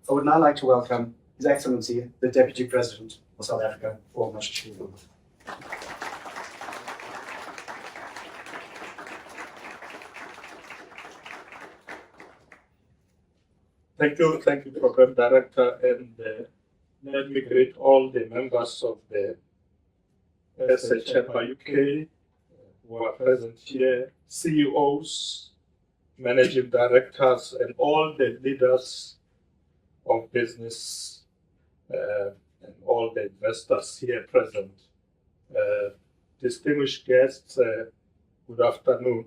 I would now like to welcome His Excellency, the Deputy President of South Africa for Mashatile. Thank you, Program Director, and let me greet all the members of the SHFA UK who are present here, CEOs, Managing Directors, and all the leaders of business and all the investors here present. Distinguished guests, good afternoon.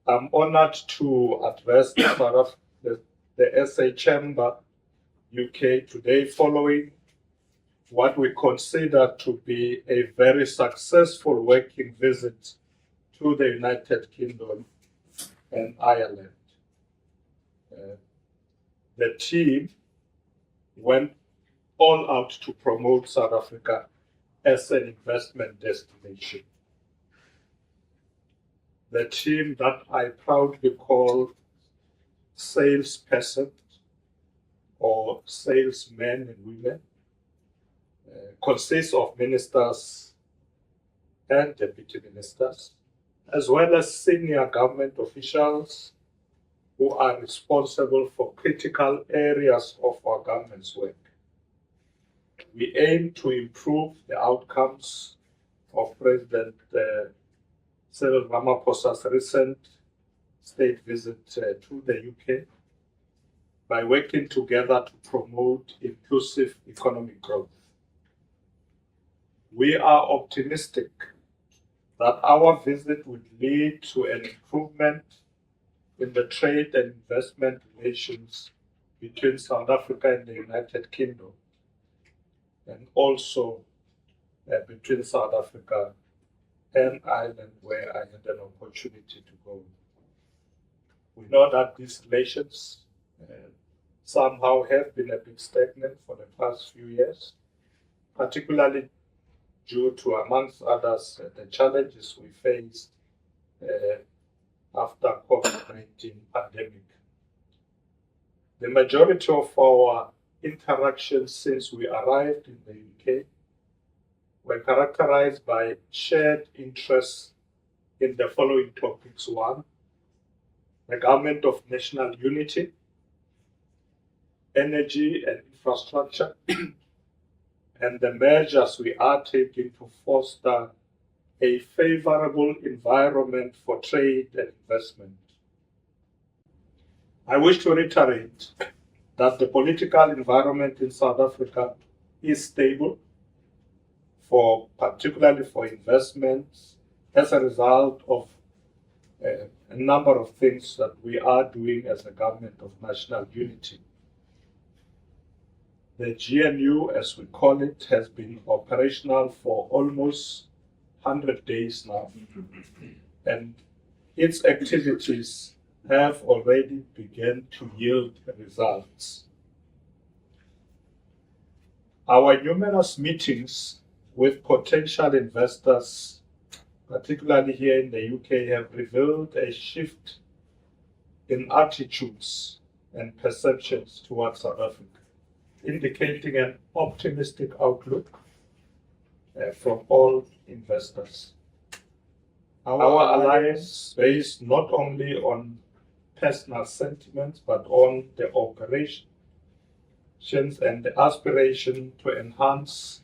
I'm honored to address the SA Chamber UK today following what we consider to be a very successful working visit to the United Kingdom and Ireland. The team went all out to promote South Africa as an investment destination. The team that I proudly call salesperson or salesmen and women consists of ministers and deputy ministers, as well as senior government officials who are responsible for critical areas of our government's work. We aim to improve the outcomes of President Cyril Ramaphosa's recent state visit to the UK by working together to promote inclusive economic growth. We are optimistic that our visit would lead to an improvement in the trade and investment relations between South Africa and the United Kingdom, and also between South Africa and Ireland, where I had an opportunity to go. We know that these relations somehow have been a bit stagnant for the past few years, particularly due to, amongst others, the challenges we faced after COVID-19 pandemic. The majority of our interactions since we arrived in the UK were characterized by shared interests in the following topics. One, the government of national unity, energy and infrastructure, and the measures we are taking to foster a favorable environment for trade and investment. I wish to reiterate that the political environment in South Africa is stable, particularly for investments, as a result of a number of things that we are doing as a government of national unity. The GNU, as we call it, has been operational for almost 100 days now, and its activities have already begun to yield results. Our numerous meetings with potential investors, particularly here in the UK, have revealed a shift in attitudes and perceptions towards South Africa, indicating an optimistic outlook from all investors. Our alliance, based not only on personal sentiments, but on the operations and the aspiration to enhance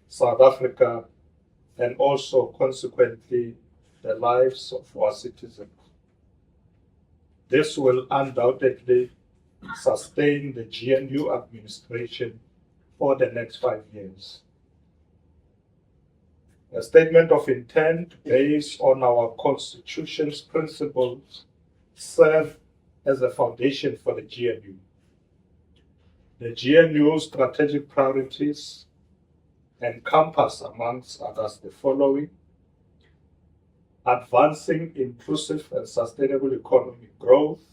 South Africa and also consequently the lives of our citizens. This will undoubtedly sustain the GNU administration for the next 5 years. A statement of intent based on our Constitution's principles serve as a foundation for the GNU. The GNU's strategic priorities encompass, amongst others, the following: advancing inclusive and sustainable economic growth,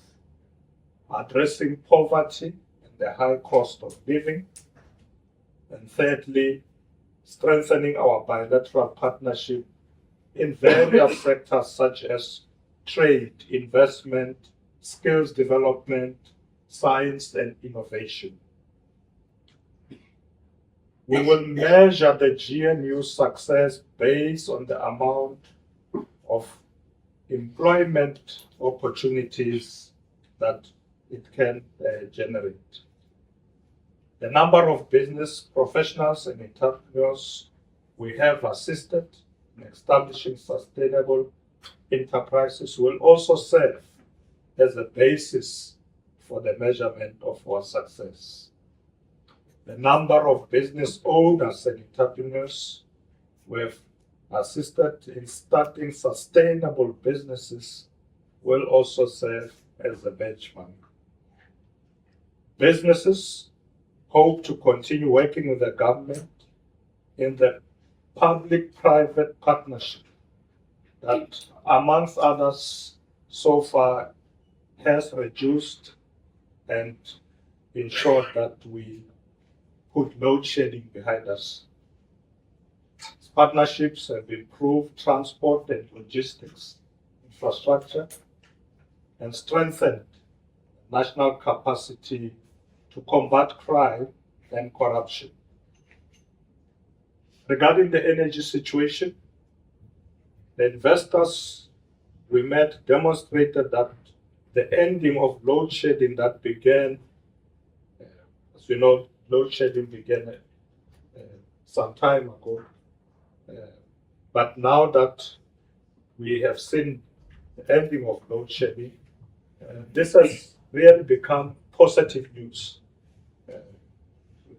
addressing poverty and the high cost of living, and thirdly, strengthening our bilateral partnership in various sectors such as trade, investment, skills development, science and innovation. We will measure the GNU's success based on the amount of employment opportunities that it can generate. The number of business professionals and entrepreneurs we have assisted in establishing sustainable enterprises will also serve as a basis for the measurement of our success. The number of business owners and entrepreneurs we have assisted in starting sustainable businesses will also serve as a benchmark. Businesses hope to continue working with the government in the public-private partnership that, amongst others, so far has reduced and ensured that we put load shedding behind us. Partnerships have improved transport and logistics infrastructure and strengthened national capacity to combat crime and corruption. Regarding the energy situation, the investors we met demonstrated that the ending of load shedding that began, as you know, load shedding began some time ago. But now that we have seen the ending of load shedding, this has really become positive news to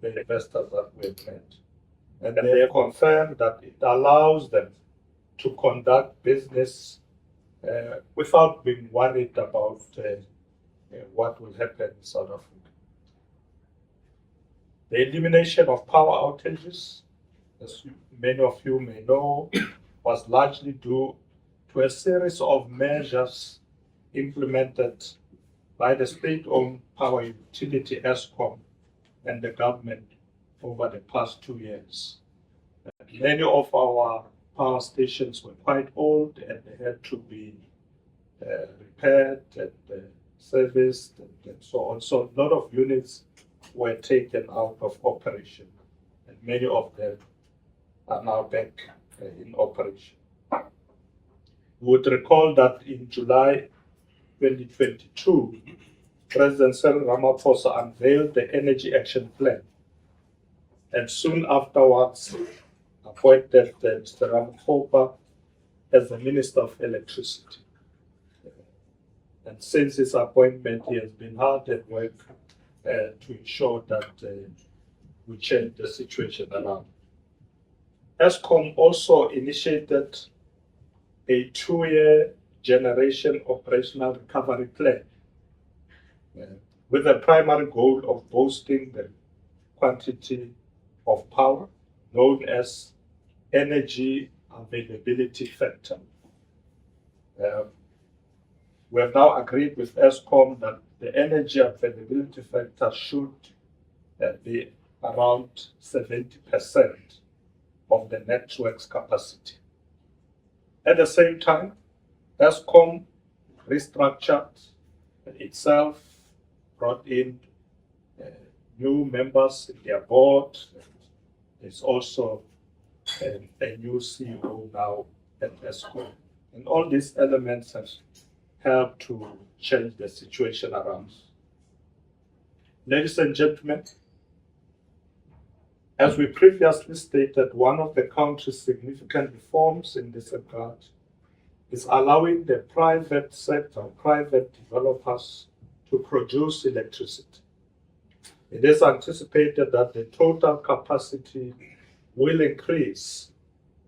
the investors that we have met. And they have confirmed that it allows them to conduct business without being worried about what will happen in South Africa. The elimination of power outages, as many of you may know, was largely due to a series of measures implemented by the state-owned power utility Eskom and the government over the past 2 years. Many of our power stations were quite old and they had to be repaired and serviced and so on. So a lot of units were taken out of operation, and many of them are now back in operation. You would recall that in July 2022, President Cyril Ramaphosa unveiled the Energy Action Plan, and soon afterwards appointed Mr. Ramaphosa as the Minister of Electricity. And since his appointment, he has been hard at work to ensure that we change the situation around. Eskom also initiated a 2-year generation operational recovery plan with the primary goal of boosting the quantity of power known as energy availability factor. We have now agreed with Eskom that the energy availability factor should be around 70% of the network's capacity. At the same time, Eskom restructured itself, brought in new members in their board. There's also a new CEO now at Eskom. And all these elements have helped to change the situation around. Ladies and gentlemen, as we previously stated, one of the country's significant reforms in this regard is allowing the private sector, private developers, to produce electricity. It is anticipated that the total capacity will increase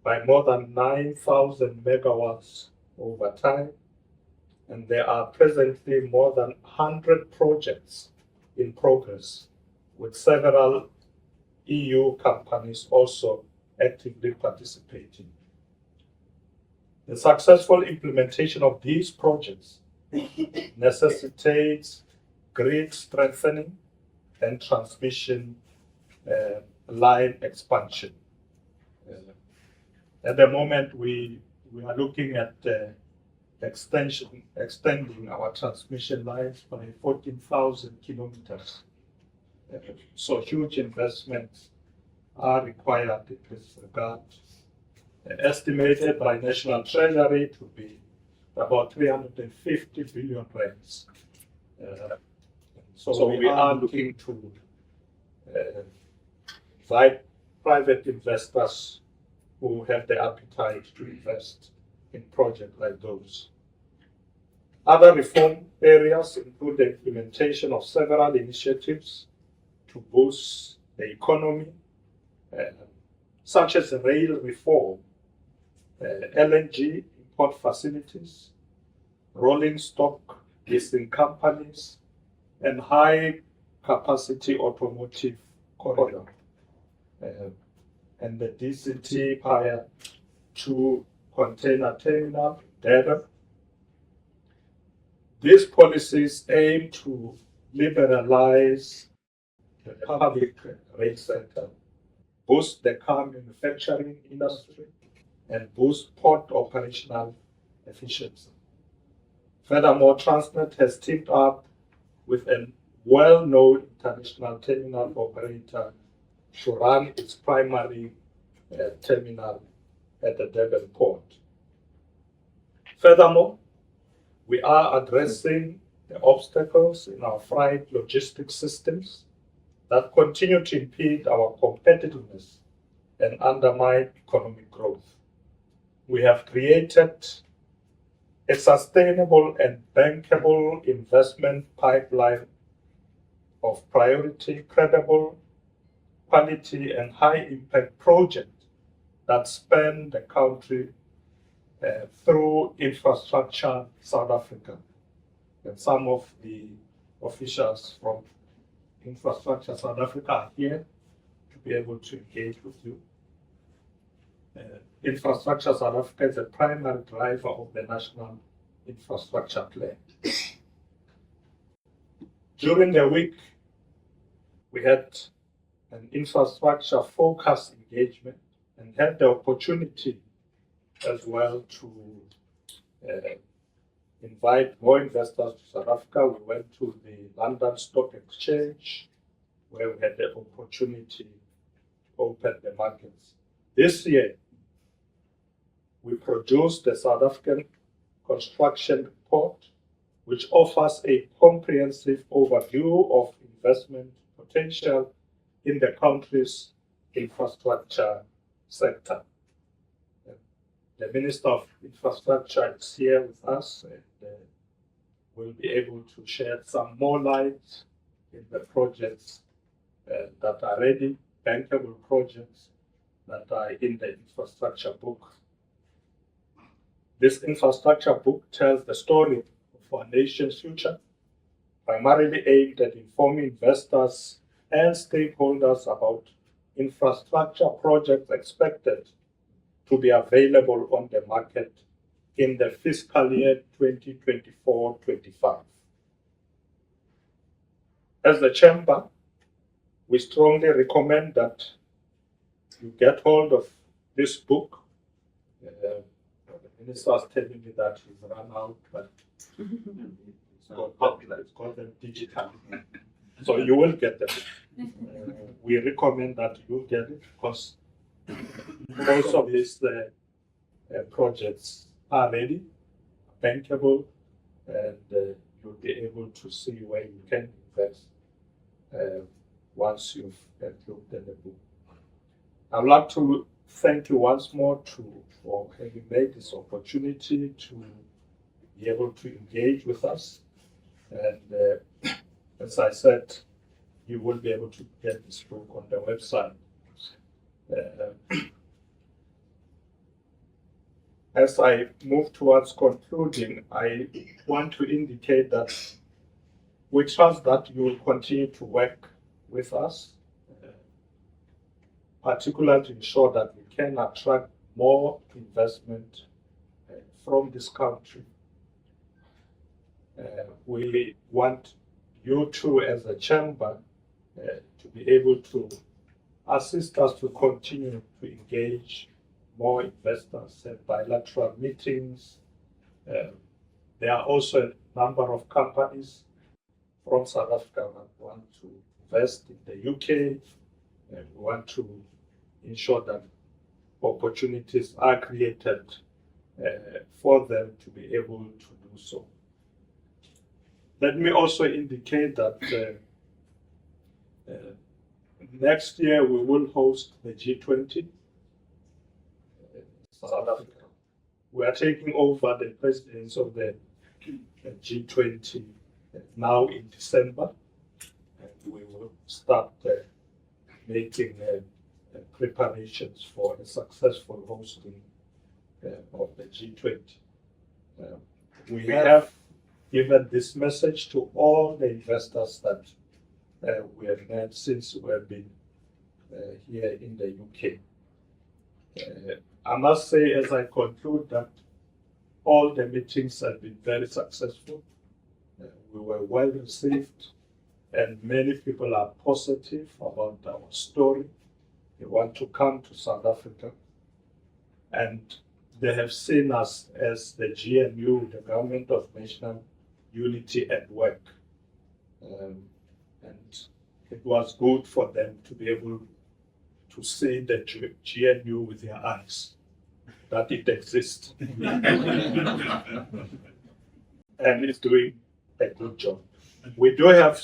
by more than 9,000 megawatts over time, and there are presently more than 100 projects in progress, with several EU companies also actively participating. The successful implementation of these projects necessitates grid strengthening and transmission line expansion. At the moment, we are looking at extending our transmission lines by 14,000 kilometers. So huge investments are required in this regard, estimated by National Treasury to be about 350 billion rands. So we are looking to invite private investors who have the appetite to invest in projects like those. Other reform areas include the implementation of several initiatives to boost the economy, such as rail reform, LNG import facilities, rolling stock leasing companies, and high-capacity automotive corridor, and the DCT Pier 2 container terminal, Durban. These policies aim to liberalize the public rail sector, boost the car manufacturing industry, and boost port operational efficiency. Furthermore, Transnet has teamed up with a well-known international terminal operator to run its primary terminal at the Durban port. Furthermore, we are addressing the obstacles in our freight logistics systems that continue to impede our competitiveness and undermine economic growth. We have created a sustainable and bankable investment pipeline of priority, credible, quality, and high-impact projects that span the country through Infrastructure South Africa. And some of the officials from Infrastructure South Africa are here to be able to engage with you. Infrastructure South Africa is a primary driver of the National Infrastructure Plan. During the week, we had an infrastructure focused engagement and had the opportunity as well to invite more investors to South Africa. We went to the London Stock Exchange, where we had the opportunity to open the markets. This year, we produced the South African Construction Report, which offers a comprehensive overview of investment potential in the country's infrastructure sector. The Minister of Infrastructure is here with us and will be able to shed some more light in the projects that are ready, bankable projects that are in the infrastructure book. This infrastructure book tells the story of our nation's future, primarily aimed at informing investors and stakeholders about infrastructure projects expected to be available on the market in the fiscal year 2024-25. As the Chamber, we strongly recommend that you get hold of this book. The Minister was telling me that he's run out, but it's got them digital. So you will get them. We recommend that you get it because most of these projects are ready, bankable, and you'll be able to see where you can invest once you've looked at the book. I'd like to thank you once more for having made this opportunity to be able to engage with us. And as I said, you will be able to get this book on the website. As I move towards concluding, I want to indicate that we trust that you will continue to work with us, particularly to ensure that we can attract more investment from this country. We want you two as a chamber to be able to assist us to continue to engage more investors at bilateral meetings, There are also a number of companies from South Africa that want to invest in the UK, and we want to ensure that opportunities are created for them to be able to do so. Let me also indicate that next year we will host the G20 South Africa. We are taking over the presidency of the G20 now in December, and we will start making preparations for a successful hosting of the G20. We have given this message to all the investors that we have met since we have been here in the UK. I must say, as I conclude, that all the meetings have been very successful. We were well received, and many people are positive about our story. They want to come to South Africa, and they have seen us as the GNU, the Government of National Unity at work. And it was good for them to be able to see the GNU with their eyes, that it exists. And it's doing a good job. We do have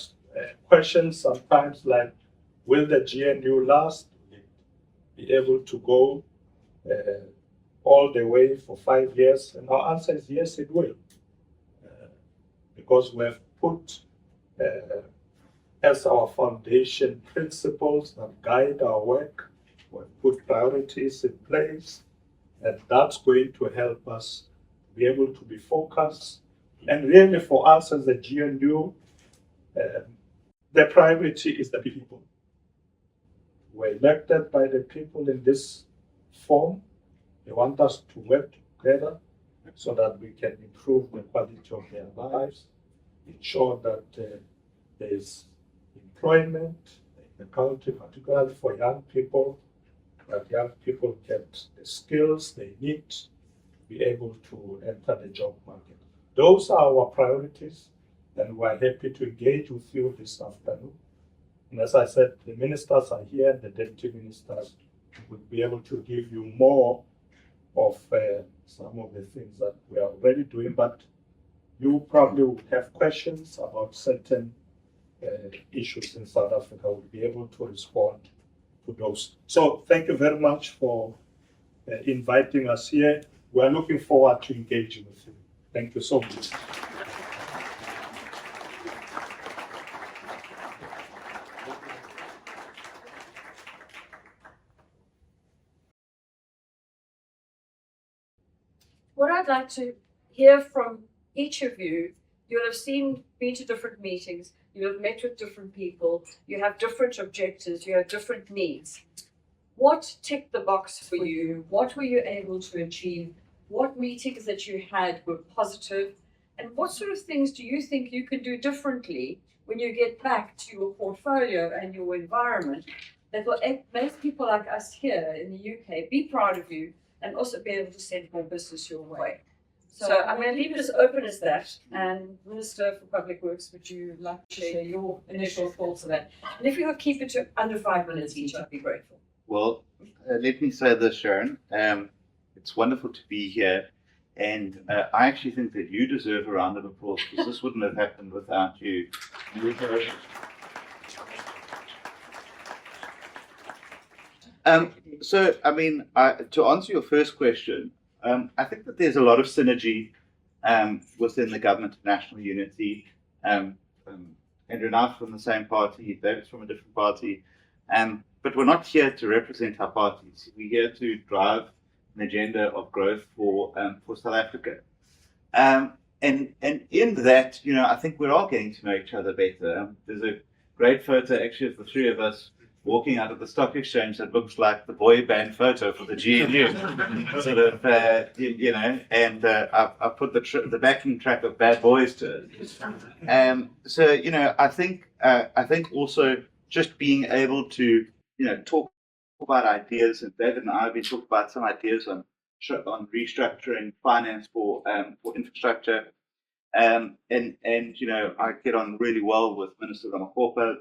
questions sometimes like, will the GNU last? Will it be able to go all the way for 5 years? And our answer is yes, it will. Because we have put as our foundation principles that guide our work, we've put priorities in place, and that's going to help us be able to be focused. And really for us as a GNU, the priority is the people. We're elected by the people in this form. They want us to work together so that we can improve the quality of their lives, ensure that there's employment in the country, particularly for young people, that young people get the skills they need to be able to enter the job market. Those are our priorities, and we're happy to engage with you this afternoon. And as I said, the ministers are here, and the deputy ministers will be able to give you more of some of the things that we are already doing, but you probably will have questions about certain issues in South Africa. We'll be able to respond to those. So thank you very much for inviting us here. We're looking forward to engaging with you. Thank you so much. What I'd like to hear from each of you, you'll have been to different meetings, you'll have met with different people, you have different objectives, you have different needs. What ticked the box for you? What were you able to achieve? What meetings that you had were positive? And what sort of things do you think you can do differently when you get back to your portfolio and your environment that will make people like us here in the UK be proud of you and also be able to send more business your way? So I'm going to leave it as open as that. And Minister for Public Works, would you like to share your initial thoughts on that? And if you would keep it to under 5 minutes each, I'd be grateful. Well, let me say this, Sharon. It's wonderful to be here. And I actually think that you deserve a round of applause, because this wouldn't have happened without you. So, I mean, to answer your first question, I think that there's a lot of synergy within the Government of National Unity. Andrew and I are from the same party, David's from a different party, but we're not here to represent our parties. We're here to drive an agenda of growth for South Africa. And in that, you know, I think we're all getting to know each other better. There's a great photo, actually, of the three of us walking out of the stock exchange that looks like the boy band photo for the GNU. Sort of, you know, and I put the backing track of Bad Boys to it. So, you know, I think also just being able to, you know, talk about ideas, and David and I have been talking about some ideas on restructuring finance for infrastructure. And I get on really well with Minister Ramaphosa.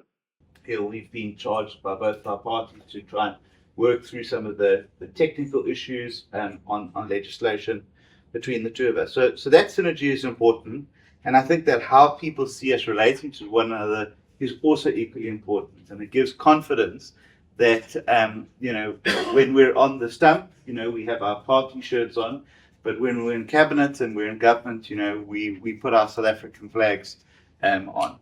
We've been charged by both our parties to try and work through some of the technical issues on legislation between the two of us. So that synergy is important. And I think that how people see us relating to one another is also equally important. And it gives confidence that, when we're on the stump, we have our party shirts on. But when we're in cabinet and we're in government, we put our South African flags on.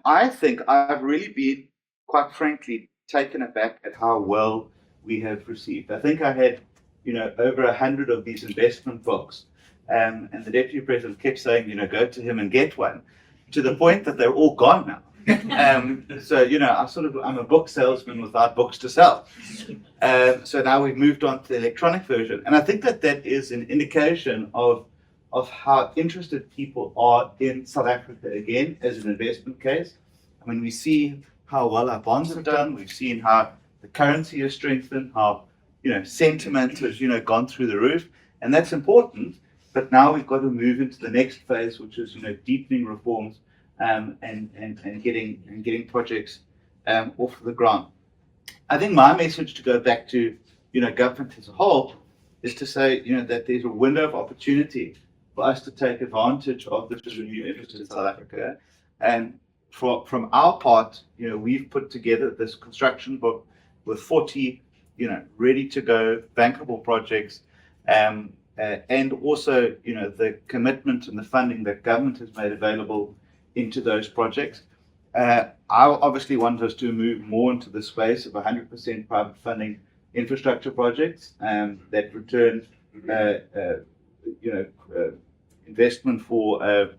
I think I've really been, quite frankly, taken aback at how well we have received. I think I had, over 100 of these investment books, and the Deputy President kept saying, go to him and get one, to the point that they're all gone now. I'm a book salesman without books to sell. So now we've moved on to the electronic version. And I think that is an indication of how interested people are in South Africa again as an investment case. I mean, we see how well our bonds have done. We've seen how the currency has strengthened, how sentiment has gone through the roof, and that's important. But now we've got to move into the next phase, which is deepening reforms and getting projects off the ground. I think my message to go back to government as a whole is to say that there's a window of opportunity for us to take advantage of this renewed interest in South Africa. And from our part, we've put together this construction book with 40, ready to go bankable projects, and also, the commitment and the funding that government has made available into those projects. I obviously want us to move more into the space of 100% private funding infrastructure projects that return, investment for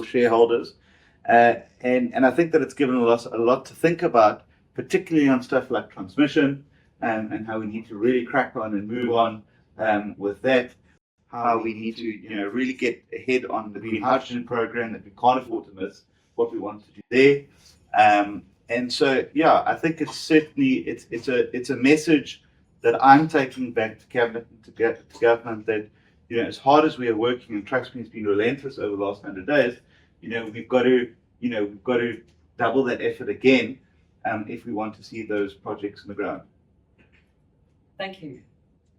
shareholders. And I think that it's given us a lot to think about, particularly on stuff like transmission and how we need to really crack on and move on with that. How we need to, really get ahead on the green hydrogen program, that we can't afford to miss what we want to do there. And so, I think it's certainly it's a message that I'm taking back to cabinet and to government that, as hard as we are working, and trust me, it's been relentless over the last 100 days. We've got to double that effort again if we want to see those projects in the ground. Thank you.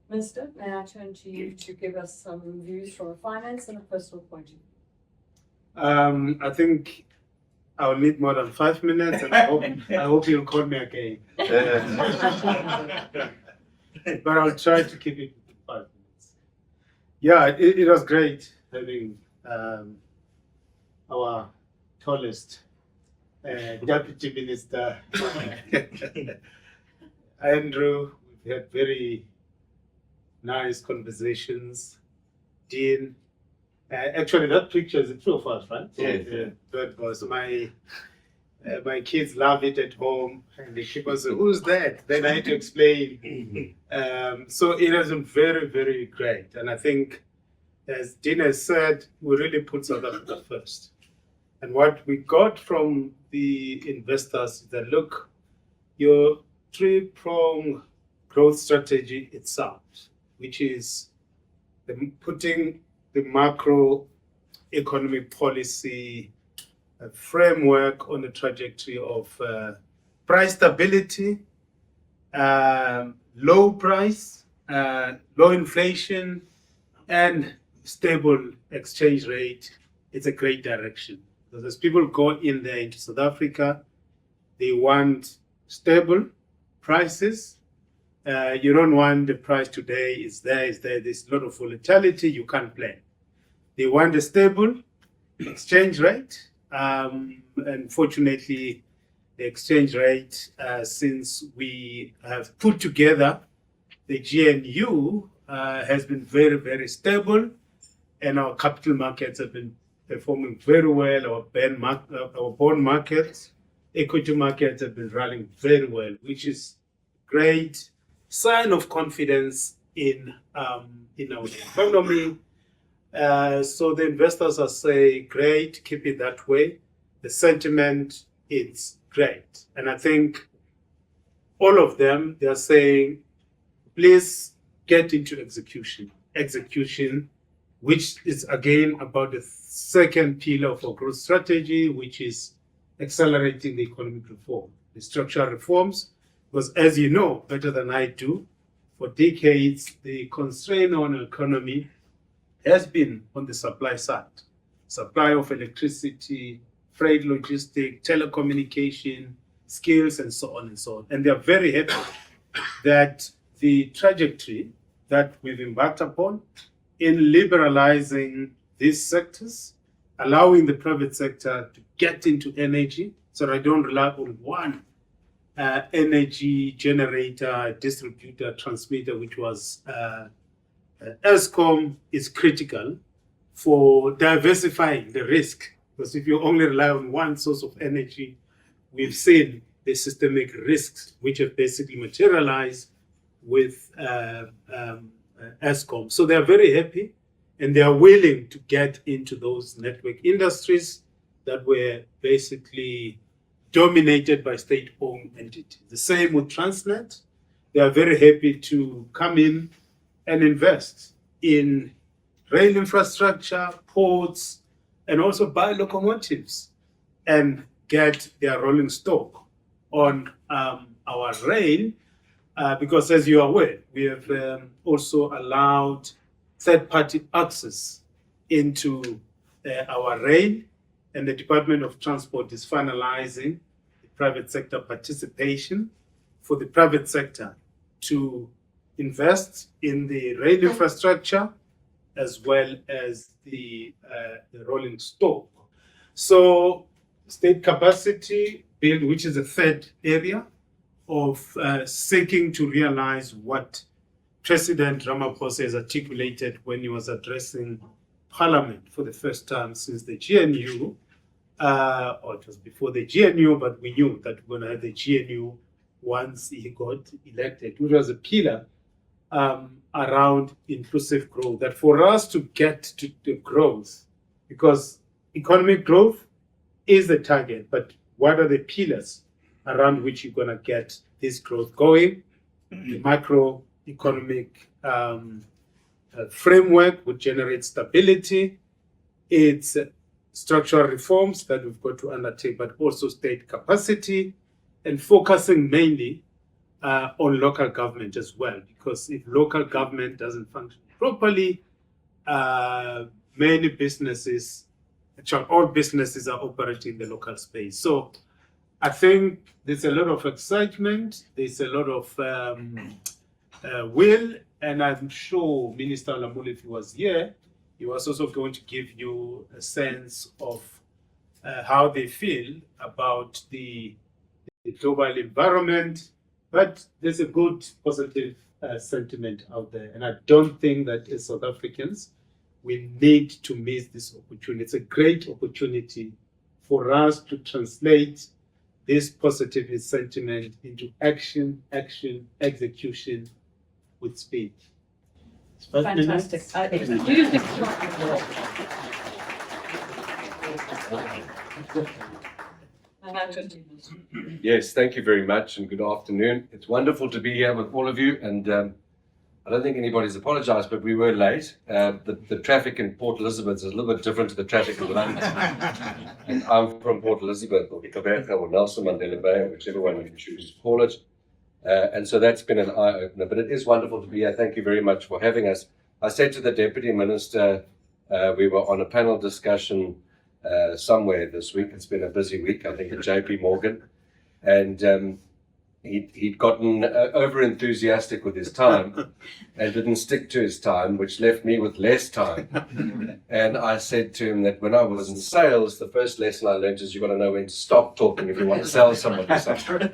Minister, may I turn to you to give us some views from a finance and a personal point of view? I think I'll need more than 5 minutes, and I hope you'll call me again. But I'll try to keep it to 5 minutes. Yeah, it was great having our tallest deputy minister, Andrew. We had very nice conversations. Dean, actually, that picture is two of us, right? Yeah. That was my kids love it at home, and they keep on saying, "Who's that?" Then I had to explain. So it has been very, very great, and I think, as Dean has said, we really put South Africa first. And what we got from the investors is that, look, your three-pronged growth strategy itself, which is putting the macro economic policy framework on the trajectory of price stability, low price, low inflation, and stable exchange rate. It's a great direction. Because as people go in there into South Africa, they want stable prices. You don't want the price today is there. There's a lot of volatility. You can't plan. They want a stable exchange rate. And fortunately, the exchange rate, since we have put together the GNU, has been very, very stable. And our capital markets have been performing very well. Our bond markets, equity markets have been running very well, which is great sign of confidence in our economy. So the investors are saying, great, keep it that way. The sentiment is great. And I think all of them, they are saying, please get into execution. Execution which is again about the second pillar of our growth strategy, which is accelerating the economic reform, the structural reforms, because as you know better than I do, for decades, the constraint on the economy has been on the supply side. Supply of electricity, freight logistics, telecommunication, skills, and so on and so on. And they are very happy that the trajectory that we've embarked upon in liberalizing these sectors, allowing the private sector to get into energy so that I don't rely on one energy generator, distributor, transmitter, which was ESCOM, is critical for diversifying the risk. Because if you only rely on one source of energy, we've seen the systemic risks which have basically materialized with ESCOM. So they are very happy and they are willing to get into those network industries that were basically dominated by state-owned entities. The same with Transnet. They are very happy to come in and invest in rail infrastructure, ports, and also buy locomotives and get their rolling stock on our rail, because as you are aware, we have also allowed third-party access into our rail, and the Department of Transport is finalizing the private sector participation for the private sector to invest in the rail infrastructure as well as the rolling stock. So state capacity build, which is the third area of seeking to realize what President Ramaphosa has articulated when he was addressing Parliament for the first time since the GNU, or it was before the GNU, but we knew that we're going to have the GNU once he got elected, which was a pillar around inclusive growth. That for us to get to the growth, because economic growth is the target, but what are the pillars around which you're going to get this growth going? The macroeconomic framework would generate stability. It's structural reforms that we've got to undertake, but also state capacity and focusing mainly on local government as well. Because if local government doesn't function properly, many businesses, actually all businesses are operating in the local space. So I think there's a lot of excitement, there's a lot of will, and I'm sure Minister Lamule, if he was here, he was also going to give you a sense of how they feel about the global environment. But there's a good positive sentiment out there. And I don't think that as South Africans, we need to miss this opportunity. It's a great opportunity for us to translate this positive sentiment into action, execution with speed. Fantastic. Yes, thank you very much and good afternoon. It's wonderful to be here with all of you, and I don't think anybody's apologized, but we were late. The traffic in Port Elizabeth is a little bit different to the traffic in London. And I'm from Port Elizabeth, or Ikaberga, or Nelson Mandela Bay, whichever one you choose to call it. And so that's been an eye-opener, but it is wonderful to be here. Thank you very much for having us. I said to the Deputy Minister, we were on a panel discussion somewhere this week. It's been a busy week, I think, at JP Morgan. And he'd gotten over enthusiastic with his time and didn't stick to his time, which left me with less time. And I said to him that when I was in sales, the first lesson I learned is you've got to know when to stop talking if you want to sell somebody something.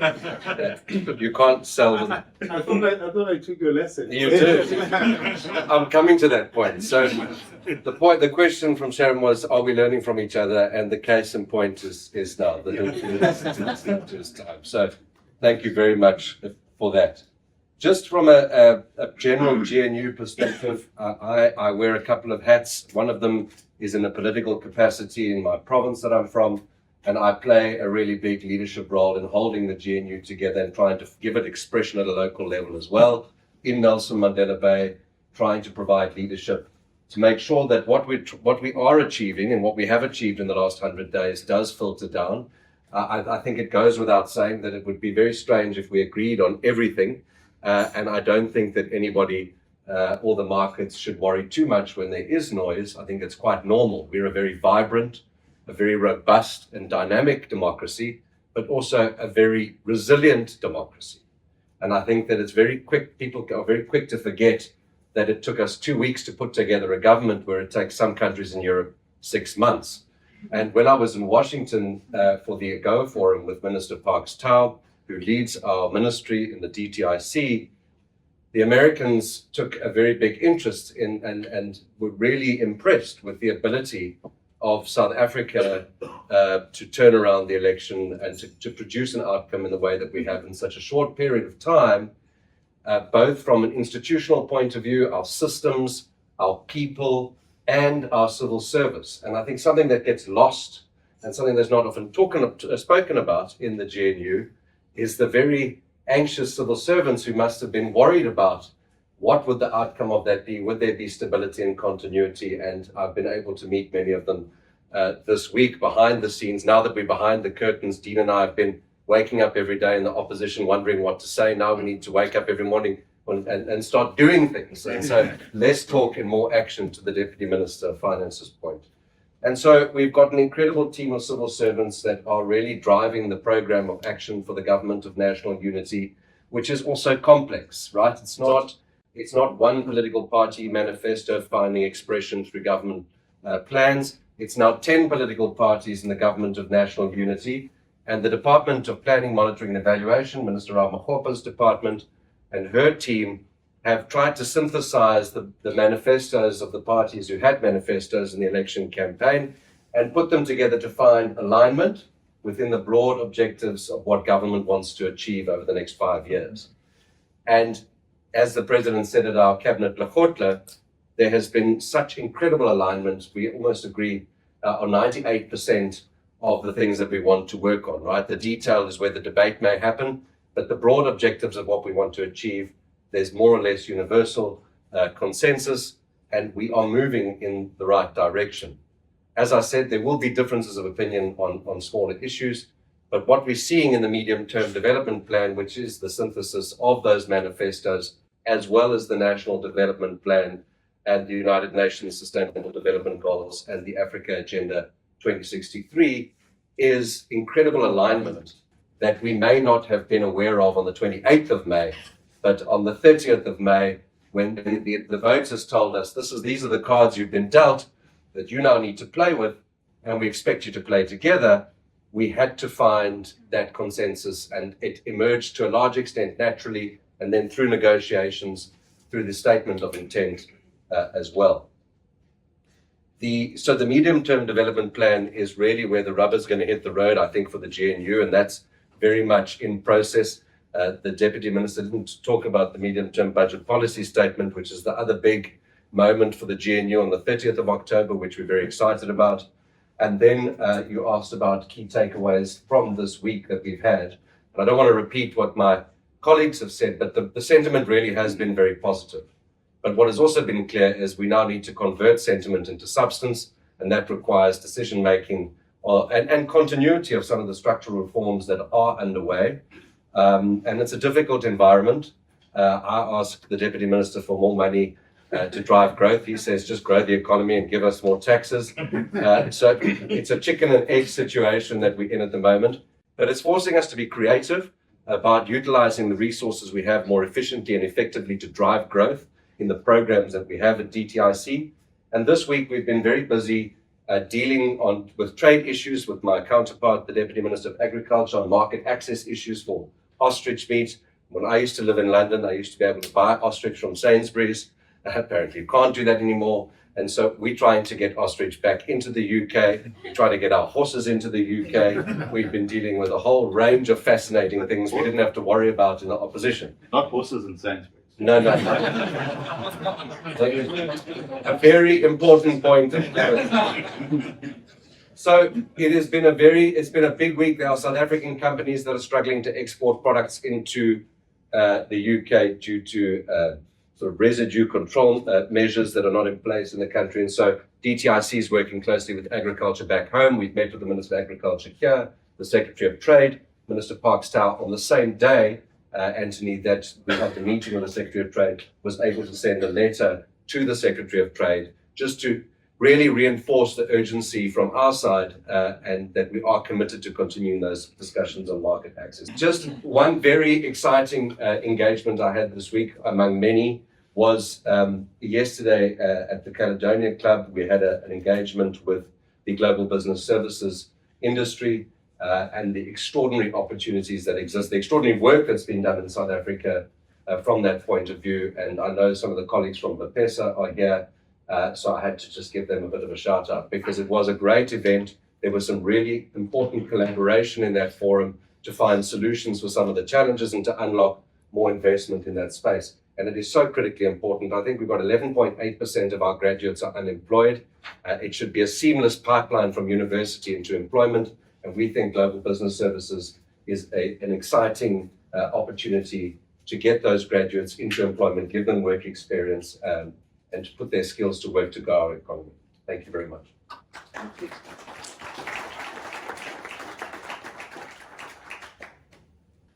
You can't sell them. I thought I took your lesson. You did. I'm coming to that point. So the question from Sharon was, are we learning from each other? And the case in point is now that it's his time. So thank you very much for that. Just from a general GNU perspective, I wear a couple of hats. One of them is in a political capacity in my province that I'm from, and I play a really big leadership role in holding the GNU together and trying to give it expression at a local level as well. In Nelson Mandela Bay, trying to provide leadership to make sure that what we are achieving and what we have achieved in the last 100 days does filter down. I think it goes without saying that it would be very strange if we agreed on everything, and I don't think that anybody or the markets should worry too much when there is noise. I think it's quite normal. We're a very vibrant, a very robust and dynamic democracy, but also a very resilient democracy. And I think that it's very quick, people are very quick to forget that it took us 2 weeks to put together a government where it takes some countries in Europe 6 months. And when I was in Washington for the AGOA Forum with Minister Parks-Tau, who leads our ministry in the DTIC, the Americans took a very big interest in and were really impressed with the ability of South Africa to turn around the election and to produce an outcome in the way that we have in such a short period of time, both from an institutional point of view, our systems, our people, and our civil service. And I think something that gets lost and something that's not often spoken about in the GNU is the very anxious civil servants who must have been worried about what would the outcome of that be? Would there be stability and continuity? And I've been able to meet many of them this week behind the scenes. Now that we're behind the curtains, Dean and I have been waking up every day in the opposition, wondering what to say. Now we need to wake up every morning and start doing things. And so less talk and more action, to the Deputy Minister of Finance's point. And so we've got an incredible team of civil servants that are really driving the program of action for the Government of National Unity, which is also complex, right? It's not one political party manifesto finding expression through government plans. It's now 10 political parties in the Government of National Unity, and the Department of Planning, Monitoring and Evaluation, Minister Ramagopa's department, and her team have tried to synthesize the manifestos of the parties who had manifestos in the election campaign and put them together to find alignment within the broad objectives of what government wants to achieve over the next 5 years. And as the President said at our Cabinet Lekgotla, there has been such incredible alignment. We almost agree on 98% of the things that we want to work on, right? The detail is where the debate may happen, but the broad objectives of what we want to achieve, there's more or less universal consensus, and we are moving in the right direction. As I said, there will be differences of opinion on smaller issues, but what we're seeing in the medium-term development plan, which is the synthesis of those manifestos, as well as the National Development Plan and the United Nations Sustainable Development Goals and the Africa Agenda 2063, is incredible alignment that we may not have been aware of on the 28th of May, but on the 30th of May, when the voters told us, these are the cards you've been dealt, that you now need to play with, and we expect you to play together, we had to find that consensus, and it emerged to a large extent naturally, and then through negotiations, through the statement of intent as well. So the medium-term development plan is really where the rubber's going to hit the road, I think, for the GNU, and that's very much in process. The Deputy Minister didn't talk about the medium-term budget policy statement, which is the other big moment for the GNU on the 30th of October, which we're very excited about. And then you asked about key takeaways from this week that we've had. And I don't want to repeat what my colleagues have said, but the sentiment really has been very positive. But what has also been clear is we now need to convert sentiment into substance, and that requires decision-making and continuity of some of the structural reforms that are underway. And it's a difficult environment. I asked the Deputy Minister for more money to drive growth. He says, just grow the economy and give us more taxes. So it's a chicken and egg situation that we're in at the moment. But it's forcing us to be creative about utilizing the resources we have more efficiently and effectively to drive growth in the programs that we have at DTIC. And this week we've been very busy dealing with trade issues with my counterpart, the Deputy Minister of Agriculture, on market access issues for ostrich meat. When I used to live in London, I used to be able to buy ostrich from Sainsbury's. Apparently you can't do that anymore. And so we're trying to get ostrich back into the UK. We try to get our horses into the UK. We've been dealing with a whole range of fascinating things we didn't have to worry about in the opposition. Not horses in Sainsbury's. No. A very important point. So it's been a big week. There are South African companies that are struggling to export products into the UK due to sort of residue control measures that are not in place in the country. And so DTIC is working closely with agriculture back home. We've met with the Minister of Agriculture here, the Secretary of Trade, Minister Parks-Tau on the same day, Anthony, that we had the meeting with the Secretary of Trade, was able to send a letter to the Secretary of Trade just to really reinforce the urgency from our side and that we are committed to continuing those discussions on market access. Just one very exciting engagement I had this week among many was yesterday at the Caledonia Club. We had an engagement with the global business services industry and the extraordinary opportunities that exist, the extraordinary work that's been done in South Africa from that point of view. And I know some of the colleagues from MacPherson are here. So I had to just give them a bit of a shout out because it was a great event. There was some really important collaboration in that forum to find solutions for some of the challenges and to unlock more investment in that space. And it is so critically important. I think we've got 11.8% of our graduates are unemployed. It should be a seamless pipeline from university into employment. And we think global business services is an exciting opportunity to get those graduates into employment, give them work experience, and to put their skills to work to grow our economy. Thank you very much. Thank you.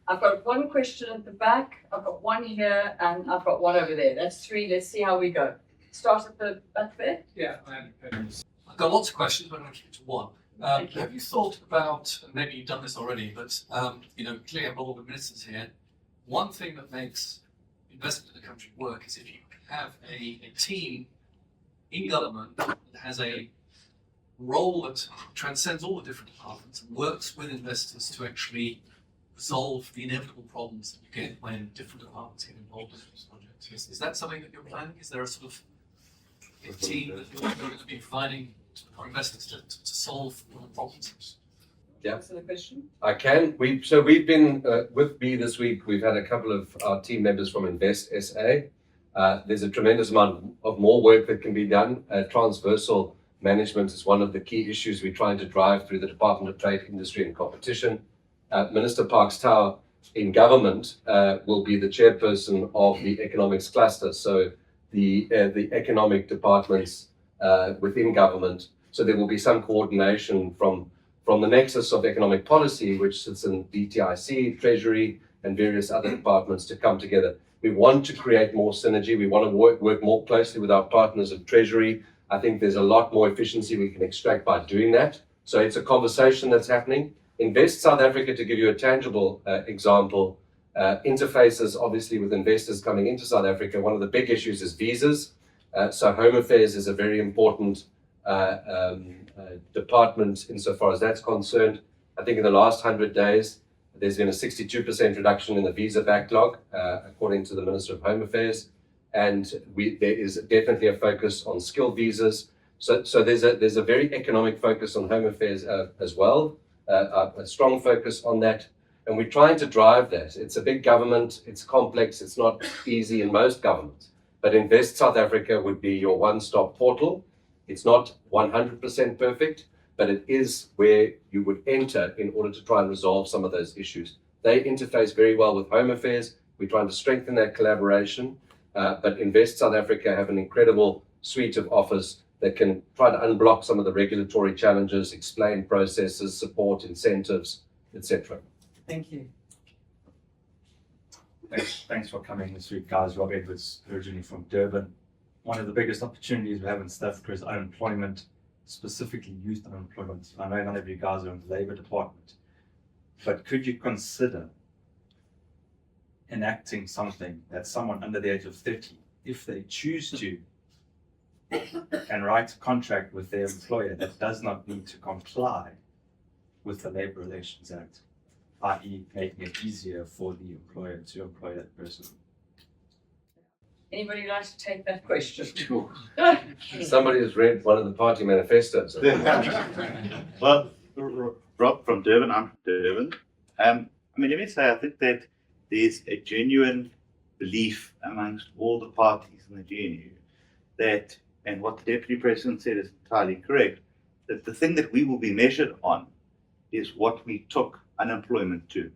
I've got one question at the back, I've got one here, and I've got one over there. That's three. Let's see how we go. Start at the back there. Yeah, I've got lots of questions, but I'm going to keep it to one. Have you thought about, and maybe you've done this already, but clearly I've got all the ministers here. One thing that makes investment in the country work is if you have a team in government that has a role that transcends all the different departments and works with investors to actually resolve the inevitable problems that you get when different departments get involved in these projects. Is that something that you're planning? Is there a sort of a team that you're going to be providing for investors to solve problems? Yeah. Answer the question. I can. We've been with me this week. We've had a couple of our team members from Invest SA. There's a tremendous amount of more work that can be done. Transversal management is one of the key issues we're trying to drive through the Department of Trade, Industry and Competition. Minister Parks-Tau in government will be the chairperson of the economics cluster. So the economic departments within government. So there will be some coordination from the nexus of economic policy, which sits in DTIC, Treasury, and various other departments to come together. We want to create more synergy. We want to work more closely with our partners at Treasury. I think there's a lot more efficiency we can extract by doing that. So it's a conversation that's happening. Invest South Africa, to give you a tangible example, interfaces obviously with investors coming into South Africa. One of the big issues is visas. So Home Affairs is a very important department insofar as that's concerned. I think in the last 100 days, there's been a 62% reduction in the visa backlog, according to the Minister of Home Affairs. And there is definitely a focus on skilled visas. So there's a very economic focus on Home Affairs as well, a strong focus on that. And we're trying to drive that. It's a big government, it's complex, it's not easy in most governments. But Invest South Africa would be your one-stop portal. It's not 100% perfect, but it is where you would enter in order to try and resolve some of those issues. They interface very well with Home Affairs. We're trying to strengthen that collaboration, but Invest South Africa have an incredible suite of offers that can try to unblock some of the regulatory challenges, explain processes, support incentives, etc. Thank you. Thanks for coming this week, guys. Rob Edwards, originally from Durban. One of the biggest opportunities we have in South Africa is unemployment, specifically youth unemployment. I know none of you guys are in the Labour Department, but could you consider enacting something that someone under the age of 30, if they choose to, can write a contract with their employer that does not need to comply with the Labour Relations Act, i.e. making it easier for the employer to employ that person? Anybody like to take that question? Somebody has read one of the party manifestos. Well, Rob from Durban, I'm from Durban. Let me say, I think that there's a genuine belief amongst all the parties in the GNU that, and what the Deputy President said is entirely correct, that the thing that we will be measured on is what we took unemployment to.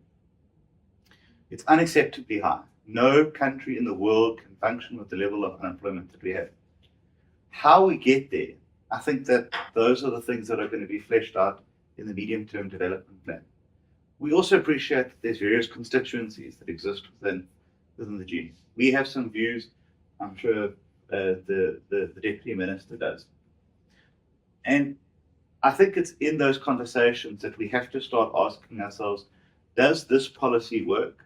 It's unacceptably high. no country in the world can function with the level of unemployment that we have. How we get there, I think that those are the things that are going to be fleshed out in the medium-term development plan. We also appreciate that there's various constituencies that exist within the G. We have some views, I'm sure the Deputy Minister does. And I think it's in those conversations that we have to start asking ourselves, does this policy work?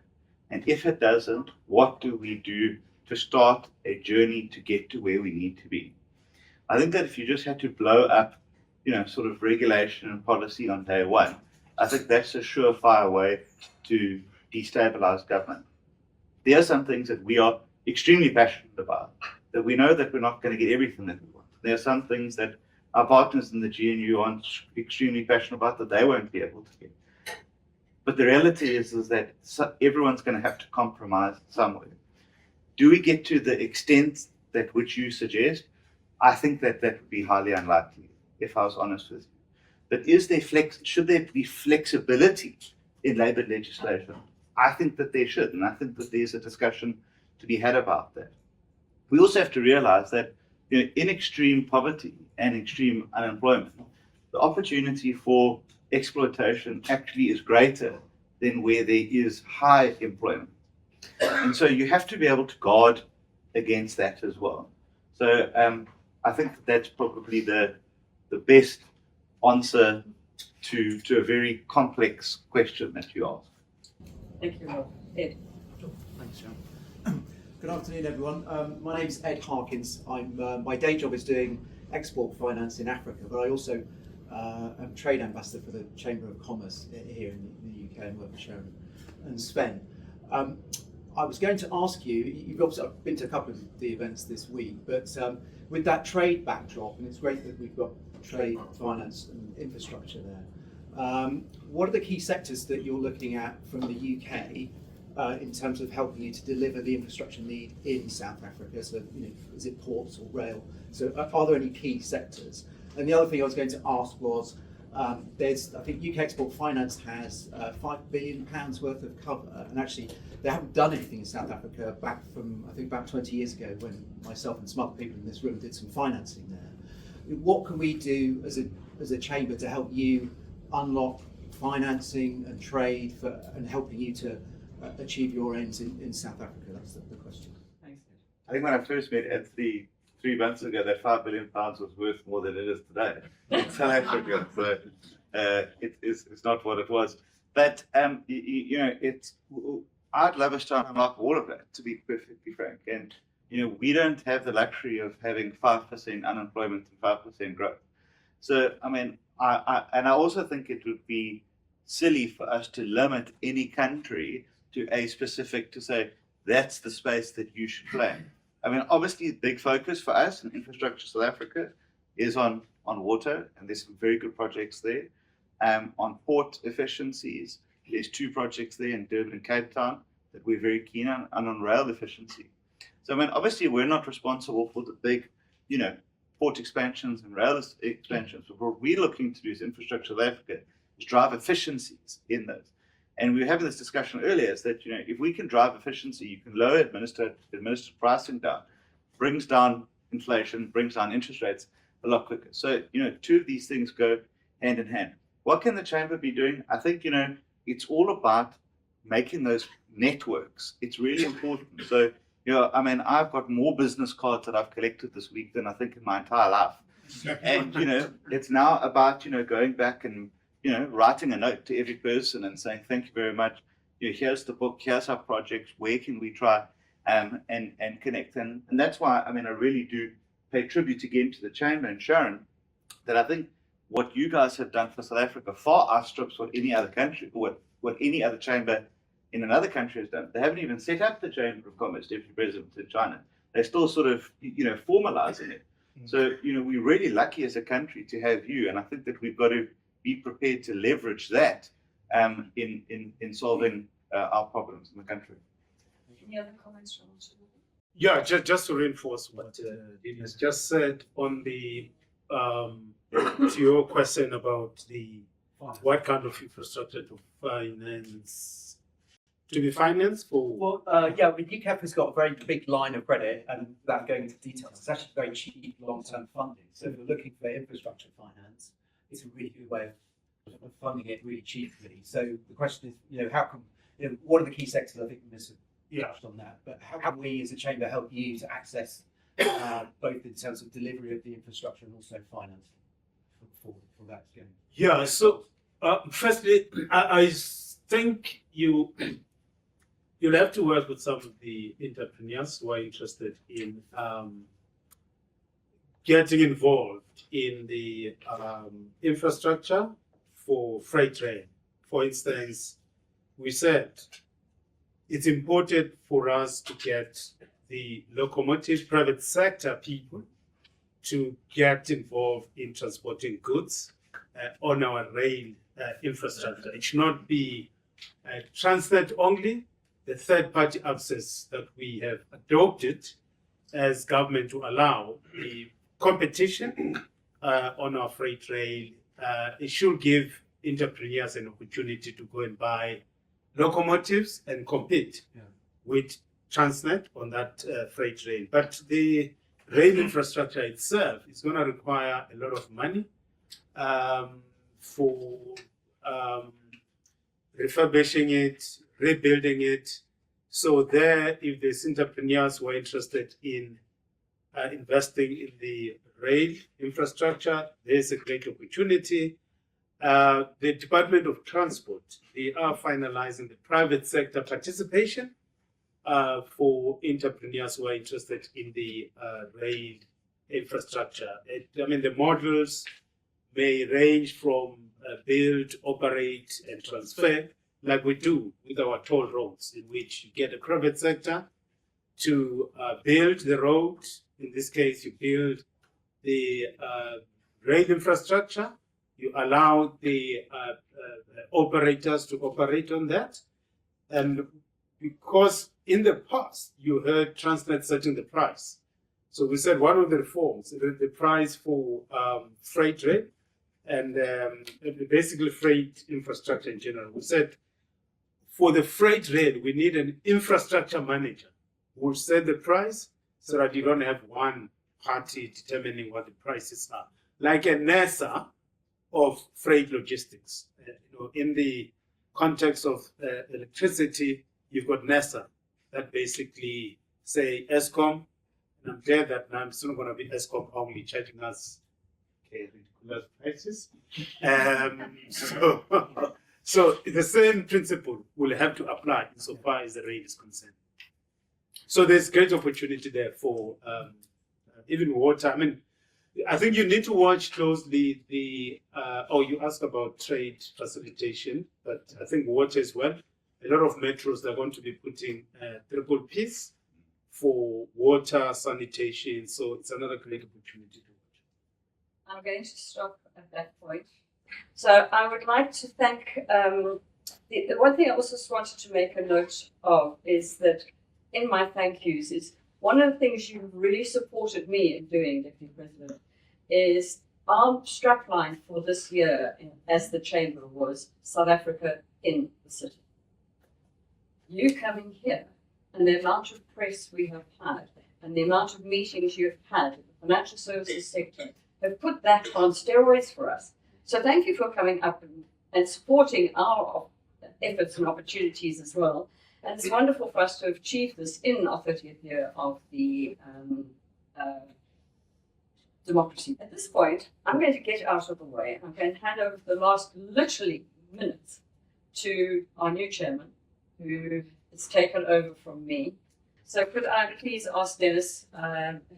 And if it doesn't, what do we do to start a journey to get to where we need to be? I think that if you just had to blow up, sort of regulation and policy on day one, I think that's a surefire way to destabilize government. There are some things that we are extremely passionate about, that we know that we're not going to get everything that we want. There are some things that our partners in the GNU aren't extremely passionate about that they won't be able to get. But the reality is that everyone's going to have to compromise somewhere. Do we get to the extent that which you suggest? I think that would be highly unlikely, if I was honest with you. But should there be flexibility in labour legislation? I think that there should, and I think that there's a discussion to be had about that. We also have to realise that in extreme poverty and extreme unemployment, the opportunity for exploitation actually is greater than where there is high employment. And so you have to be able to guard against that as well. So I think that's probably the best answer to a very complex question that you asked. Thank you, Rob. Ed. Thanks, Sharon. Good afternoon, everyone. My name's Ed Harkins. My day job is doing export finance in Africa, but I also am trade ambassador for the Chamber of Commerce here in the UK and work with Sharon and Sven. I was going to ask you, you've obviously been to a couple of the events this week, but with that trade backdrop, and it's great that we've got trade, finance and infrastructure there, what are the key sectors that you're looking at from the UK in terms of helping you to deliver the infrastructure need in South Africa? So, is it ports or rail? So are there any key sectors? And the other thing I was going to ask was, I think UK Export Finance has £5 billion worth of cover, and actually they haven't done anything in South Africa back from, I think, about 20 years ago when myself and some other people in this room did some financing there. What can we do as a chamber to help you unlock financing and trade and helping you to achieve your aims in South Africa? That's the question. Thanks. I think when I first met Ed 3 months ago, that £5 billion was worth more than it is today in South Africa. So it's not what it was. But I'd love us to unlock all of that, to be perfectly frank. And we don't have the luxury of having 5% unemployment and 5% growth. So I also think it would be silly for us to limit any country to a specific, to say that's the space that you should play. Obviously, the big focus for us in Infrastructure South Africa is on water, and there's some very good projects there. On port efficiencies, there's 2 projects there in Durban and Cape Town that we're very keen on, and on rail efficiency. So, obviously, we're not responsible for the big, port expansions and rail expansions. But what we're looking to do as Infrastructure South Africa is drive efficiencies in those. And we were having this discussion earlier, is that if we can drive efficiency, you can lower administered pricing down, brings down inflation, brings down interest rates a lot quicker. So 2 of these things go hand in hand. What can the chamber be doing? I think it's all about making those networks. It's really important. So I've got more business cards that I've collected this week than I think in my entire life. And it's now about going back and writing a note to every person and saying, thank you very much. Here's the book, here's our projects, where can we try and connect? And that's why, I really do pay tribute again to the Chamber and Sharon, that I think what you guys have done for South Africa far outstrips what any other country, or what any other chamber in another country has done. They haven't even set up the Chamber of Commerce, Deputy President, in China. They're still sort of, formalizing it. So, we're really lucky as a country to have you, and I think that we've got to be prepared to leverage that in solving our problems in the country. Any other comments from you? Yeah, just to reinforce what Dean has just said on the to your question about what kind of infrastructure to finance. to be financed for? Well, yeah, I mean, UCAP has got a very big line of credit, and without going into details, it's actually very cheap long-term funding. So if you're looking for infrastructure finance, it's a really good way of funding it really cheaply. So the question is, how can, what are the key sectors? I think we missed touched on that, but how can we as a chamber help you to access both in terms of delivery of the infrastructure and also financing for that going? Yeah, so firstly, I think you'll have to work with some of the entrepreneurs who are interested in getting involved in the infrastructure for freight rail. For instance, we said it's important for us to get the locomotive private sector people to get involved in transporting goods on our rail infrastructure. It should not be Transnet only, the third-party access that we have adopted as government to allow the competition on our freight rail. It should give entrepreneurs an opportunity to go and buy locomotives and compete with Transnet on that freight rail. But the rail infrastructure itself is going to require a lot of money for refurbishing it, rebuilding it. So there, if there's entrepreneurs who are interested in investing in the rail infrastructure, there's a great opportunity. The Department of Transport, they are finalizing the private sector participation for entrepreneurs who are interested in the rail infrastructure. The models may range from build, operate, and transfer, like we do with our toll roads, in which you get a private sector to build the road. In this case, you build the rail infrastructure. You allow the operators to operate on that. And because in the past, you heard Transnet setting the price. So we said one of the reforms, the price for freight rail and basically freight infrastructure in general. We said for the freight rail, we need an infrastructure manager who will set the price so that you don't have one party determining what the prices are. Like a NASA of freight logistics. In the context of electricity, you've got NASA that basically say ESCOM, and I'm glad that now I'm soon going to be ESCOM only charging us ridiculous prices. So the same principle will have to apply insofar as the rate is concerned. So there's great opportunity there for even water. I think you need to watch closely you asked about trade facilitation, but I think water as well. A lot of metros are going to be putting triple Ps for water, sanitation, so it's another great opportunity to watch. I'm going to stop at that point. So I would like to thank, the one thing I also wanted to make a note of is that in my thank yous is one of the things you've really supported me in doing, Deputy President, is our strapline for this year as the Chamber was South Africa in the city. You coming here and the amount of press we have had and the amount of meetings you've had in the financial services sector have put that on steroids for us. So thank you for coming up and supporting our efforts and opportunities as well. And it's wonderful for us to have achieved this in our 30th year of the democracy. At this point, I'm going to get out of the way. I'm going to hand over the last literally minutes to our new chairman, who has taken over from me. So could I please ask Dennis,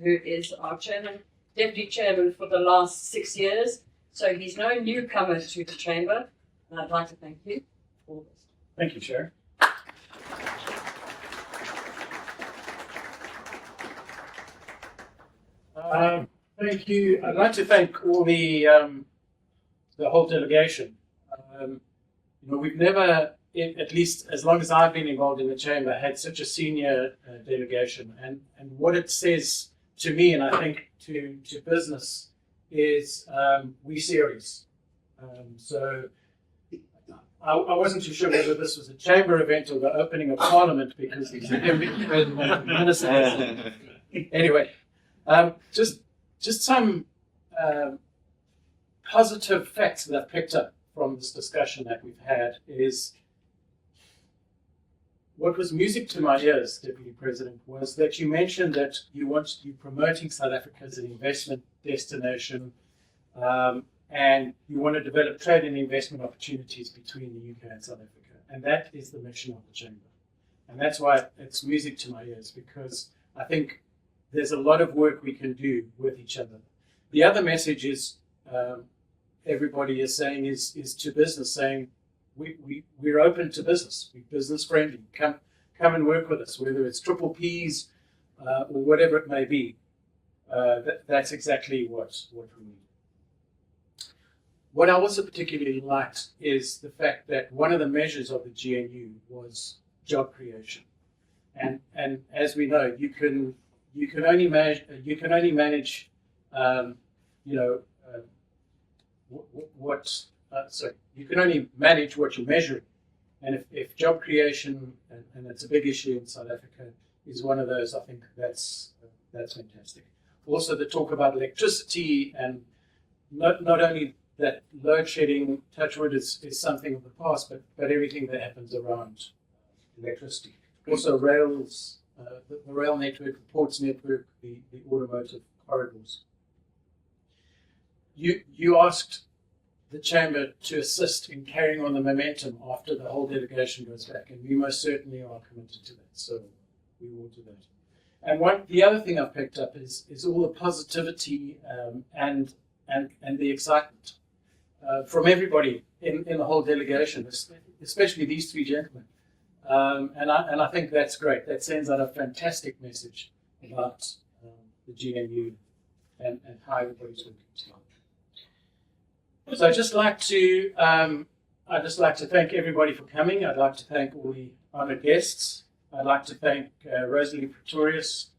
who is our chairman, deputy chairman for the last 6 years. So he's no newcomer to the chamber, and I'd like to thank you for this. Thank you, Chair. Thank you. I'd like to thank all the whole delegation. We've never, at least as long as I've been involved in the chamber, had such a senior delegation. And what it says to me, and I think to business, is we serious. So I wasn't too sure whether this was a chamber event or the opening of Parliament because he's the deputy president and the minister. Anyway, just some positive facts that I've picked up from this discussion that we've had is what was music to my ears, Deputy President, was that you mentioned that you're promoting South Africa as an investment destination, and you want to develop trade and investment opportunities between the UK and South Africa. And that is the mission of the Chamber. And that's why it's music to my ears, because I think there's a lot of work we can do with each other. The other message is everybody is saying is to business, saying we're open to business. We're business friendly. Come and work with us, whether it's triple Ps or whatever it may be. That's exactly what we need. What I also particularly liked is the fact that one of the measures of the GNU was job creation, and as we know, you can only manage you can only manage what you measure, and if job creation and it's a big issue in South Africa is one of those, I think that's fantastic. Also, the talk about electricity and not only that load shedding, touch wood, is something of the past, but everything that happens around electricity. Also rails, the rail network, the ports network, the automotive corridors. You asked the Chamber to assist in carrying on the momentum after the whole delegation goes back, and we most certainly are committed to that, so we will do that. And the other thing I've picked up is all the positivity and the excitement from everybody in the whole delegation, especially these three gentlemen. And I think that's great. That sends out a fantastic message about the GNU and how everybody's working together. So I'd just like to thank everybody for coming. I'd like to thank all the honoured guests. I'd like to thank Rosalie Pretorius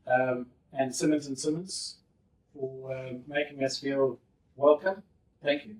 and Simmons for making us feel welcome. Thank you.